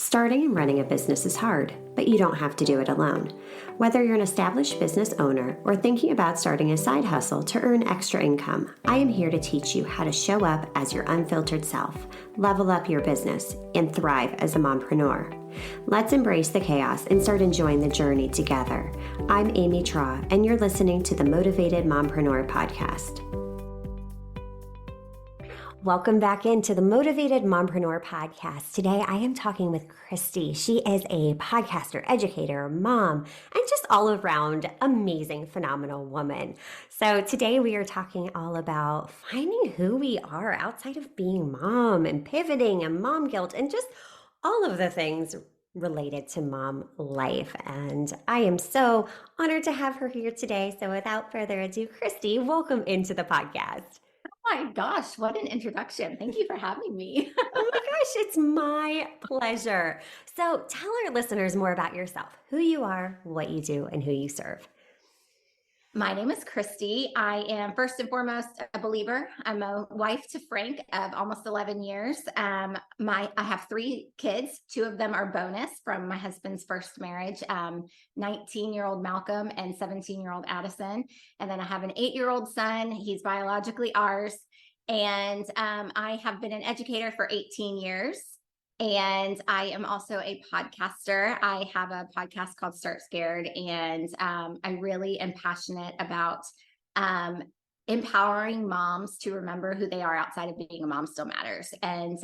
Starting and running a business is hard, but you don't have to do it alone. Whether you're an established business owner or thinking about starting a side hustle to earn extra income, I am here to teach you how to show up as your unfiltered self, level up your business, and thrive as a mompreneur. Let's embrace the chaos and start enjoying the journey together. I'm Amy Traw, and you're listening to the Motivated Mompreneur Podcast. Welcome back into the Motivated Mompreneur Podcast. Today I am talking with Chrystie. She is a podcaster, educator, mom, and just all around amazing, phenomenal woman. So today we are talking all about finding who we are outside of being mom and pivoting and mom guilt and just all of the things related to mom life. And I am so honored to have her here today. So without further ado, Chrystie, welcome into the podcast. Oh my gosh, what an introduction. Thank you for having me. Oh my gosh, it's my pleasure. So tell our listeners more about yourself, who you are, what you do, and who you serve. My name is Chrystie. I am first and foremost a believer. I'm a wife to Frank of almost 11 years. I have 3 kids. 2 of them are bonus from my husband's first marriage, 19-year-old Malcolm and 17-year-old Addison. And then I have an 8-year-old son. He's biologically ours. And I have been an educator for 18 years. And I am also a podcaster. I have a podcast called Start Scared, and I really am passionate about empowering moms to remember who they are outside of being a mom still matters. And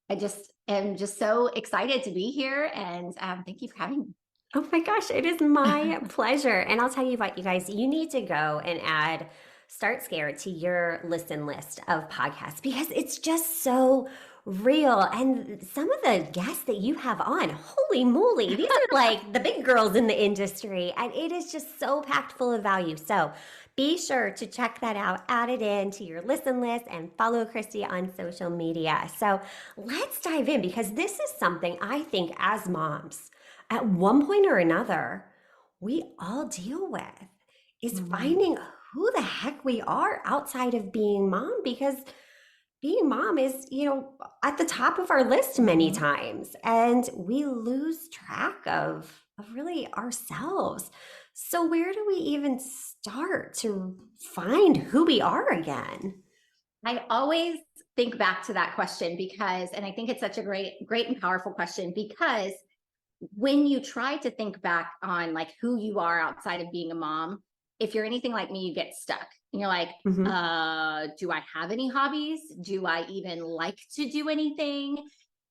I just am just so excited to be here, and thank you for having me. Oh my gosh, it is my pleasure. And I'll tell you what, you guys, you need to go and add Start Scared to your listen list of podcasts because it's just so real. And some of the guests that you have on, holy moly, these are like the big girls in the industry. And it is just so packed full of value. So be sure to check that out, add it in to your listen list, and follow Chrystie on social media. So let's dive in because this is something I think as moms, at one point or another, we all deal with is finding who the heck we are outside of being mom, because being mom is, at the top of our list many times, and we lose track of really ourselves. So where do we even start to find who we are again? I always think back to that question because, and I think it's such a great and powerful question, because when you try to think back on like who you are outside of being a mom, if you're anything like me, you get stuck. And you're like, do I have any hobbies? Do I even like to do anything?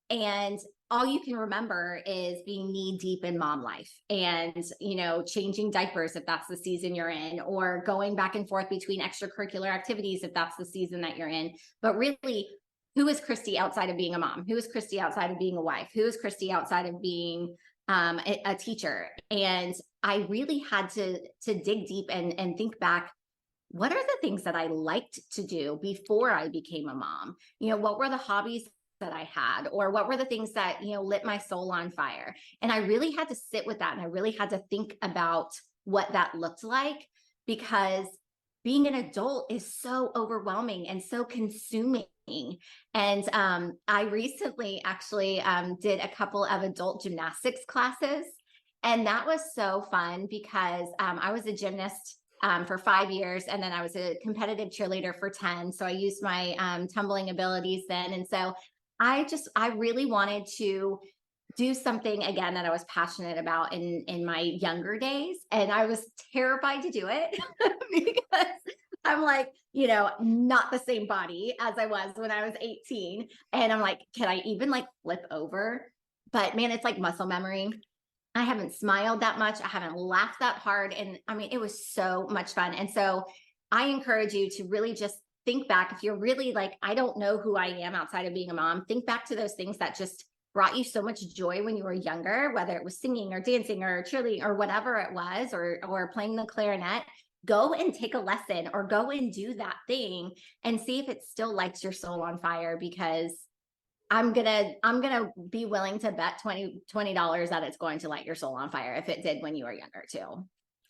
And all you can remember is being knee deep in mom life and, changing diapers if that's the season you're in, or going back and forth between extracurricular activities if that's the season that you're in. But really, who is Chrystie outside of being a mom? Who is Chrystie outside of being a wife? Who is Chrystie outside of being a teacher? And I really had to dig deep and think back. What are the things that I liked to do before I became a mom? What were the hobbies that I had, or what were the things that, lit my soul on fire? And I really had to sit with that. And I really had to think about what that looked like, because being an adult is so overwhelming and so consuming. And I recently actually did a couple of adult gymnastics classes. And that was so fun because I was a gymnast for 5 years. And then I was a competitive cheerleader for 10. So I used my tumbling abilities then. And so I really wanted to do something again that I was passionate about in my younger days. And I was terrified to do it because I'm like, not the same body as I was when I was 18. And I'm like, can I even like flip over? But man, it's like muscle memory. I haven't smiled that much. I haven't laughed that hard. And I mean, it was so much fun. And so I encourage you to really just think back. If you're really like, I don't know who I am outside of being a mom, think back to those things that just brought you so much joy when you were younger, whether it was singing or dancing or cheerleading or whatever it was, or playing the clarinet. Go and take a lesson or go and do that thing and see if it still lights your soul on fire, because I'm gonna be willing to bet $20 that it's going to light your soul on fire if it did when you were younger too.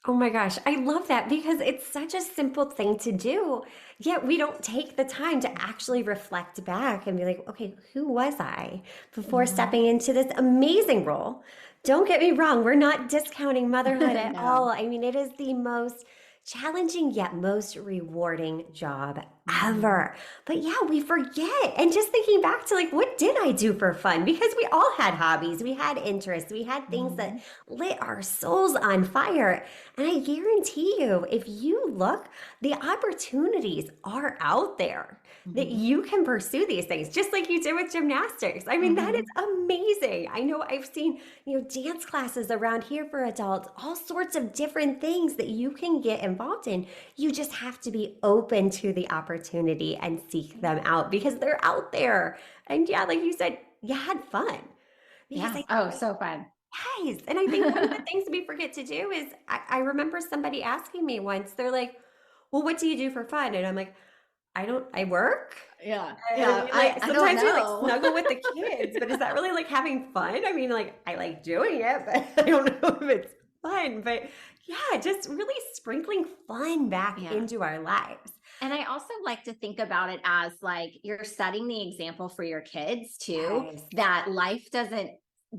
Oh my gosh, I love that because it's such a simple thing to do. Yet we don't take the time to actually reflect back and be like, okay, who was I before Mhm. stepping into this amazing role? Don't get me wrong, we're not discounting motherhood at all. No. I mean, it is the most challenging yet most rewarding job Mhm. ever. But yeah, we forget. And just thinking back to like, what did I do for fun? Because we all had hobbies, we had interests, we had things that Mhm. lit our souls on fire. And I guarantee you, if you look, the opportunities are out there that Mhm. you can pursue these things, just like you did with gymnastics. I mean, that is Mhm. amazing. I know I've seen, dance classes around here for adults, all sorts of different things that you can get involved in. You just have to be open to the opportunity and seek them out because they're out there. And yeah, like you said, you had fun. Because Yeah. I Oh, so fun. Yes. And I think one of the things we forget to do is I remember somebody asking me once, they're like, well, what do you do for fun? And I'm like, I work. Yeah. And I Yeah. mean, I like, I don't sometimes we like know. snuggle with the kids, but is that really like having fun? I mean, like, I like doing it, but I don't know if it's fun. But yeah, just really sprinkling fun back Yeah. into our lives. And I also like to think about it as like you're setting the example for your kids too, Yes. that life doesn't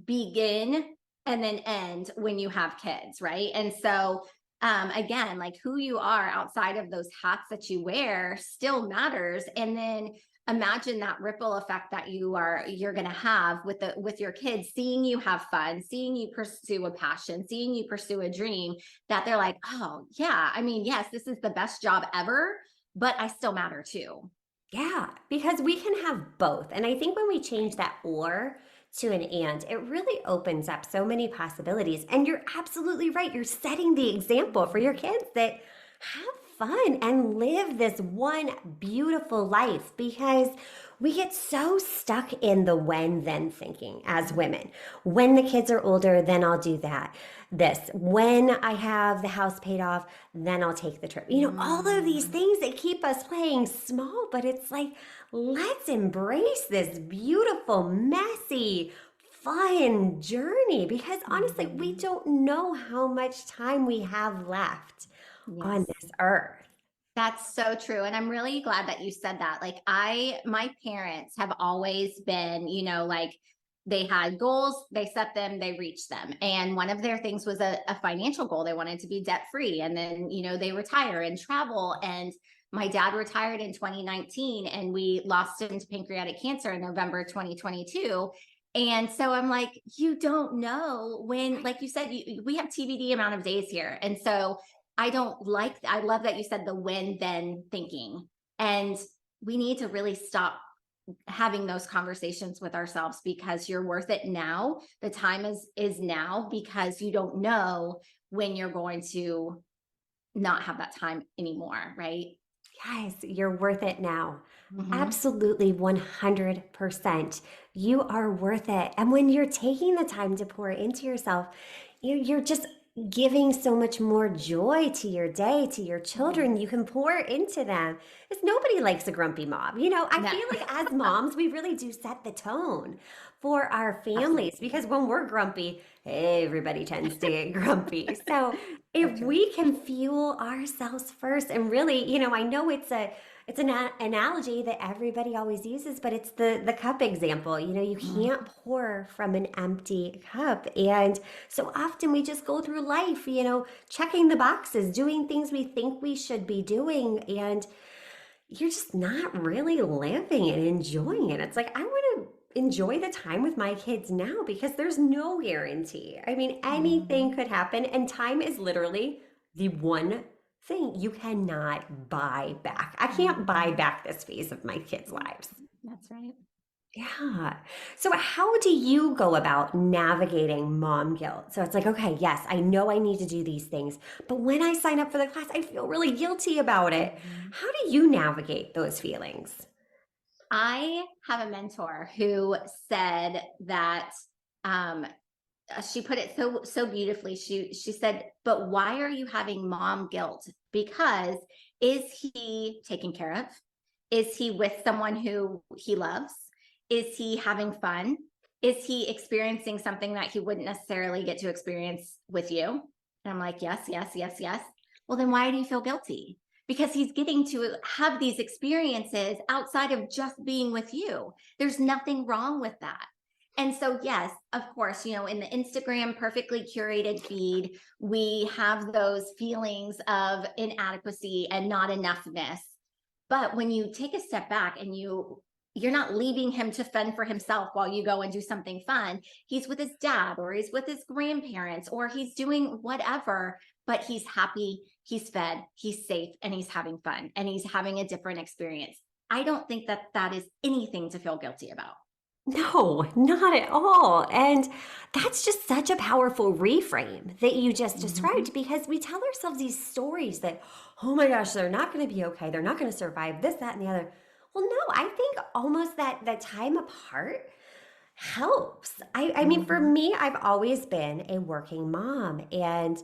begin and then end when you have kids, right? And so, again, like who you are outside of those hats that you wear still matters. And then imagine that ripple effect that you're going to have with your kids, seeing you have fun, seeing you pursue a passion, seeing you pursue a dream, that they're like, oh yeah, I mean, yes, this is the best job ever, but I still matter too. Yeah, because we can have both. And I think when we change Right. that or to an and, it really opens up so many possibilities. And you're absolutely right. You're setting the example for your Mhm. kids that have fun and live this one beautiful life because we get so stuck in the when then thinking as women. When the kids are older, then I'll do that. This. When I have the house paid off, then I'll take the trip. All of these Mm. things that keep us playing small, but it's like, let's embrace this beautiful, messy, fun journey because honestly, we Mhm. don't know how much time we have left on Yes. this earth. That's so true. And I'm really glad that you said that. Like, my parents have always been, like they had goals, they set them, they reached them. And one of their things was a financial goal. They wanted to be debt free. And then, they retire and travel. And my dad retired in 2019 and we lost him to pancreatic cancer in November 2022. And so I'm like, you don't know when, like you said, we have TBD amount of days here. And so I love that you said the when then thinking. And we need to really stop having those conversations with ourselves because you're worth it now. The time is now because you don't know when you're going to not have that time anymore, right? Yes, you're worth it now. Mm-hmm. Absolutely 100%. You are worth it. And when you're taking the time to pour into yourself, you're just giving so much more joy to your day, to your children. Mm-hmm. You can pour into them. Because nobody likes a grumpy mom. I No, feel like as moms, we really do set the tone for our families absolutely. because when we're grumpy, everybody tends to get grumpy. So So if true. we can fuel ourselves first and really, I know it's an analogy that everybody always uses, but it's the cup example. You can't Mhm. pour from an empty cup. And so often we just go through life, checking the boxes, doing things we think we should be doing, and you're just not really living and enjoying it. It's like I want to enjoy the time with my kids now because there's no guarantee. I mean, anything Mhm. could happen, and time is literally the one thing you cannot buy back. I can't buy Mhm. back this phase of my kids' lives. That's right. Yeah. So, how do you go about navigating mom guilt? So, it's like, okay, yes, I know I need to do these things, but when I sign up for the class, I feel really guilty about it. Mhm. How do you navigate those feelings? I have a mentor who said that um, she put it so beautifully. She said, "But why are you having mom guilt? Because is he taken care of? Is he with someone who he loves? Is he having fun? Is he experiencing something that he wouldn't necessarily get to experience with you?" And I'm like, yes, yes, yes, yes. Well, then why do you feel guilty? Because he's getting to have these experiences outside of just being with you. There's nothing wrong with that. And so, yes, of course, in the Instagram perfectly curated feed, we have those feelings of inadequacy and not enoughness. But when you take a step back and you're not leaving him to fend for himself while you go and do something fun. He's with his dad or he's with his grandparents or he's doing whatever, but he's happy, he's fed, he's safe, and he's having fun and he's having a different experience. I don't think that that is anything to feel guilty about. No, not at all. And that's just such a powerful reframe that you just Mhm. described because we tell ourselves these stories that, oh my gosh, they're not going to be okay. They're not going to survive this, that, and the other. Well, no, I think almost that time apart helps. I mean, for Mhm. me, I've always been a working mom, and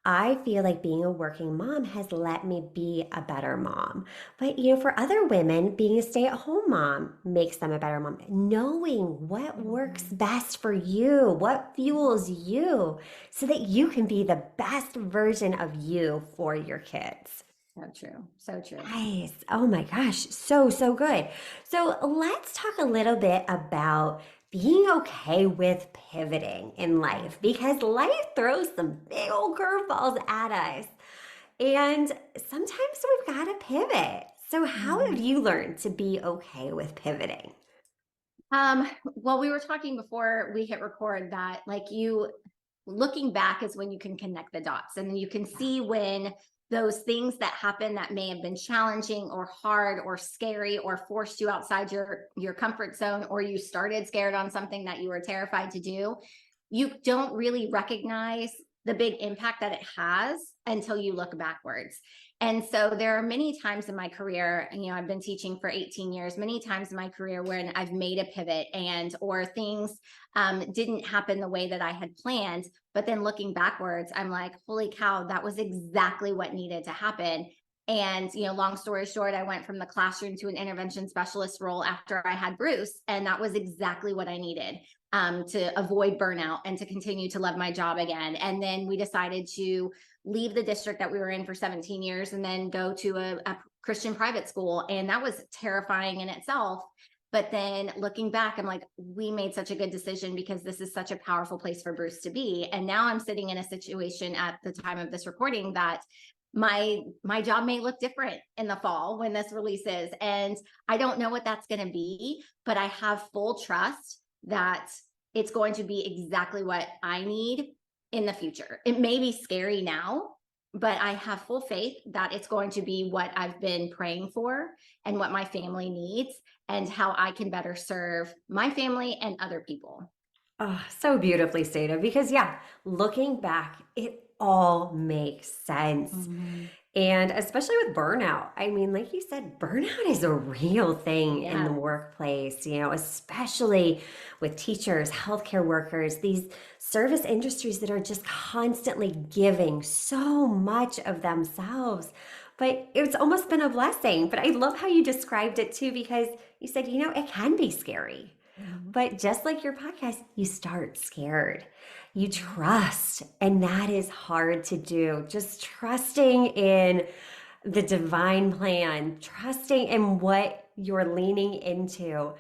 I feel like being a working mom has let me be a better mom. But, for other women, being a stay at home mom makes them a better mom. Knowing what works Mhm. best for you, what fuels you, so that you can be the best version of you for your kids. So true. So true. Nice. Oh my gosh. So, so good. So let's talk a little bit about being okay with pivoting in life Mhm. because life throws some big old curveballs at us. And sometimes we've got to pivot. So, how have Mhm. you learned to be okay with pivoting? Well, we were talking before we hit record that like you looking back is when you can connect the dots and you can see when those things that happen that may have been challenging or hard or scary or forced you outside your comfort zone or you started scared on something that you were terrified to do, you don't really recognize the big impact that it has until you look backwards. And so there are many times in my career, I've been teaching for 18 years, many times in my career when I've made a pivot and or things didn't happen the way that I had planned. But then looking backwards, I'm like, holy cow, that was exactly what needed to happen. And, long story short, I went from the classroom to an intervention specialist role after I had Bruce. And that was exactly what I needed to avoid burnout and to continue to love my job again. And then we decided to leave the district that we were in for 17 years and then go to a Christian private school. And that was terrifying in itself. But then looking back, I'm like, we made such a good decision because this is such a powerful place for Bruce to be. And now I'm sitting in a situation at the time of this recording that my job may look different in the fall when this releases. And I don't know what that's going to be, but I have full trust that it's going to be exactly what I need in the future. It may be scary now, but I have full faith that it's going to be what I've been praying for and what my family needs and how I can better serve my family and other people. Oh, so beautifully stated because, yeah, looking back, it all makes sense. Mhm. And especially with burnout. I mean, like you said, burnout is a real thing in the Yeah. workplace, especially with teachers, healthcare workers, these service industries that are just constantly giving so much of themselves. But it's almost been a blessing. But I love how you described it too, because you said, it can be scary. Mhm. But just like your podcast, you start scared. You Mhm. trust, and that is hard to do. Just trusting in the divine plan, trusting in what you're leaning into.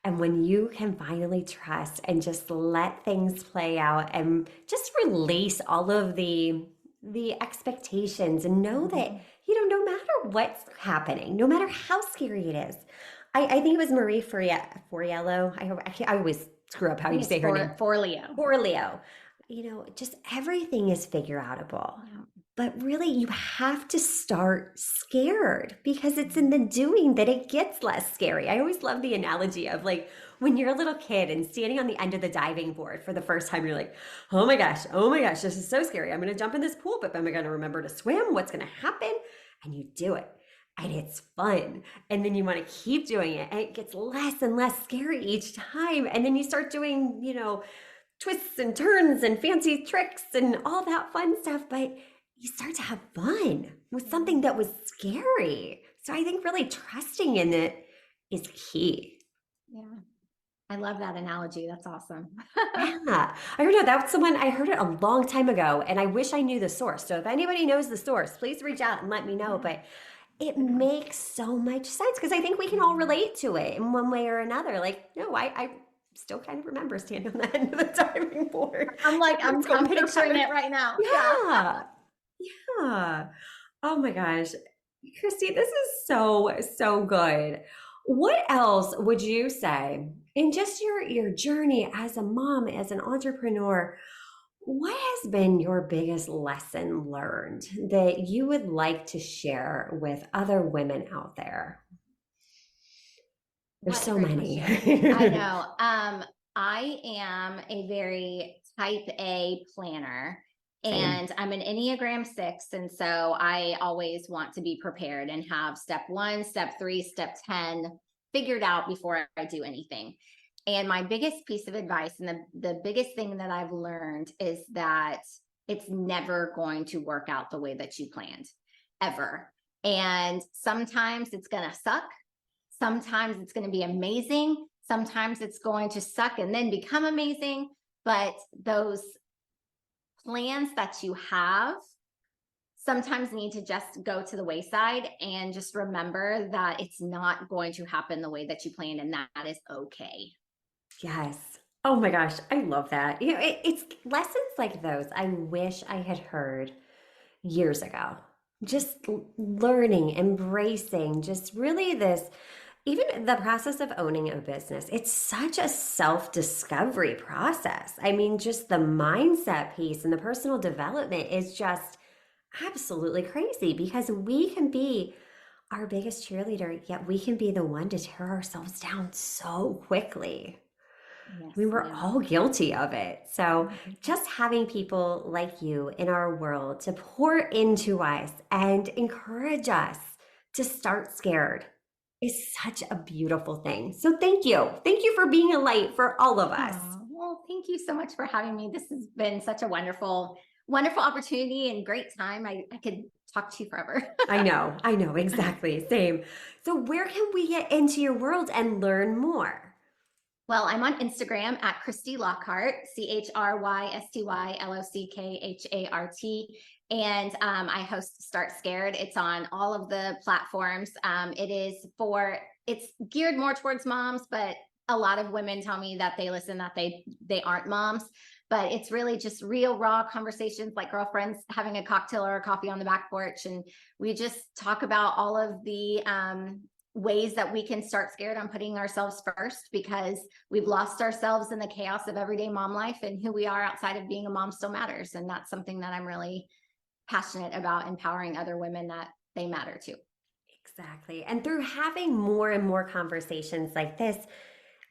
And when you can finally trust and just let things play out and just release all of the expectations and know that Mhm. no matter what's happening, no matter how scary it is. I think it was Marie Foriello. I always screw up how I think you it's say her name. for Leo. For Leo, just everything is figure outable. Yeah. But really, you have to start scared because it's in Mhm. the doing that it gets less scary. I always love the analogy of like when you're a little kid and standing on the end of the diving board for the first time, you're like, oh my gosh, this is so scary. I'm going to jump in this pool, but am I going to remember to swim? What's going to happen? And you do it. And it's fun. And then you want to keep doing it. And it gets less and less scary each time. And then you start doing, twists and turns and fancy tricks and all that fun stuff, but you start to have fun with something that was scary. So I think really trusting in it is key. Yeah. I love that analogy. That's awesome. Yeah. I don't know. That's someone I heard it a long time ago, and I wish I knew the source. So if anybody knows the source, please reach out and let me know. Yeah, But it good one. makes so much sense because I think we can all relate to it in one way or another. Like, no, I still kind of remember standing on the end of the diving board. I'm like, Everyone's going I'm pitter picturing patter. it right now. Yeah. Yeah. Yeah. Oh my gosh. Chrystie, this is so, so good. What else would you say in just your journey as a mom, as an entrepreneur? What has been your biggest lesson learned that you would like to share with other women out there? There's What a so great many. question. I know. I am a very type A planner, Same. and I'm an Enneagram 6. And so I always want to be prepared and have step 1, step 3, step 10 figured out before I do anything. And my biggest piece of advice and the biggest thing that I've learned is that it's never going to work out the way that you planned, ever. And sometimes it's going to suck. Sometimes it's going to be amazing. Sometimes it's going to suck and then become amazing. But those plans that you have sometimes need to just go to the wayside, and just remember that it's not going to happen the way that you planned, and that is okay. Yes. Oh my gosh, I love that. It's lessons like those I wish I had heard years ago. Just learning, embracing, just really this, even the process of owning a business, it's such a self discovery process. I mean, just the mindset piece and the personal development is just absolutely crazy because we can be our biggest cheerleader, yet we can be the one to tear ourselves down so quickly. I Yes, mean, we're ma'am. all guilty of it. So, Mhm. just having people like you in our world to pour into us and encourage us to start scared is such a beautiful thing. So, thank you. Thank you for being a light for all of us. Oh, well, thank you so much for having me. This has been such a wonderful, wonderful opportunity and great time. I could talk to you forever. I know, exactly. Same. So, where can we get into your world and learn more? Well, I'm on Instagram at Chrystie Lockhart, ChrystieLockhart. And I host Start Scared. It's on all of the platforms. It's geared more towards moms, but a lot of women tell me that they listen, that they aren't moms. But it's really just real, raw conversations like girlfriends having a cocktail or a coffee on the back porch. And we just talk about all of the ways that we can start scared on putting ourselves first, because we've lost ourselves in the chaos of everyday mom life, and who we are outside of being a mom still matters. And that's something that I'm really passionate about, empowering other women that they matter too. Exactly. And through having more and more conversations like this,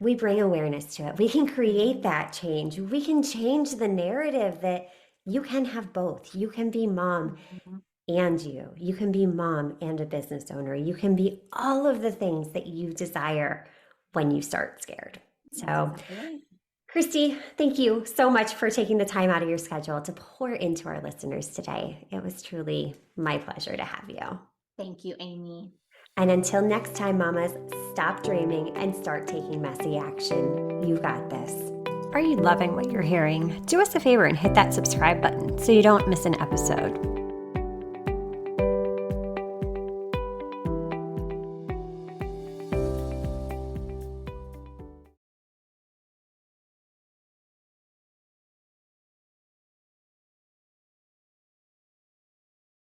we bring awareness to it. We can create Mhm. that change. We can change the narrative that you can have both. You can be mom Mhm. and you. You can be mom and a business owner. You can be all of the things that you desire when you start scared. That's So, exactly right. Chrystie, thank you so much for taking the time out of your schedule to pour into our listeners today. It was truly my pleasure to have you. Thank you, Amy. And until next time, mamas, stop dreaming and start taking messy action. You got this. Are you loving what you're hearing? Do us a favor and hit that subscribe button so you don't miss an episode.